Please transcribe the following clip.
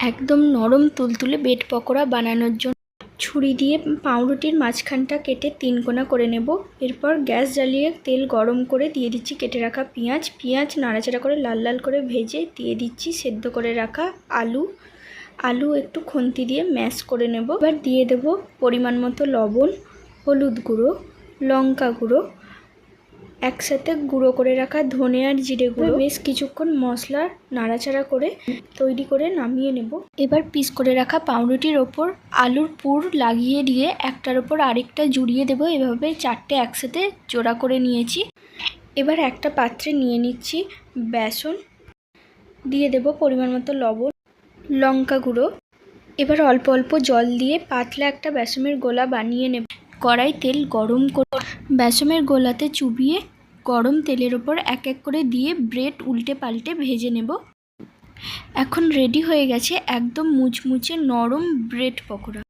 একদম নরম তুলতুলে ব্রেড পকোড়া বানানোর জন্য ছুরি দিয়ে পাউরুটির মাঝখানটা কেটে 3 কোনা করে নেব। এরপর গ্যাস জ্বালিয়ে তেল গরম করে দিয়ে দিচ্ছি কেটে রাখা পেঁয়াজ নাড়াচাড়া করে লাল লাল করে ভেজে দিয়ে দিচ্ছি সেদ্ধ করে রাখা আলু একটু খুন্তি দিয়ে ম্যাশ করে নেব। এবার দিয়ে দেব পরিমাণ মতো লবণ, হলুদ গুঁড়ো, লঙ্কা গুঁড়ো, একসাথে গুঁড়ো করে রাখা ধনে আর জিরে গুঁড়ো। বেশ কিছুক্ষণ মশলা নাড়াচাড়া করে তৈরি করে নামিয়ে নেব। এবার পিস করে রাখা পাউরুটির ওপর আলুর পুর লাগিয়ে দিয়ে একটার ওপর আরেকটা জুড়িয়ে দেব। এভাবে 4টে একসাথে জোড়া করে নিয়েছি। এবার একটা পাত্রে নিয়ে নিচ্ছি বেসন, দিয়ে দেব পরিমাণ মতো লবণ, লঙ্কা গুঁড়ো। এবার অল্প অল্প জল দিয়ে পাতলা একটা বেসনের গোলা বানিয়ে নেব। কড়াই তেল গরম করে বেসনের গোলাতে চুবিয়ে গরম তেলের ওপর এক এক করে দিয়ে ব্রেড উল্টে পাল্টে ভেজে নেব। এখন রেডি হয়ে গেছে একদম মুচমুচে নরম ব্রেড পকোড়া।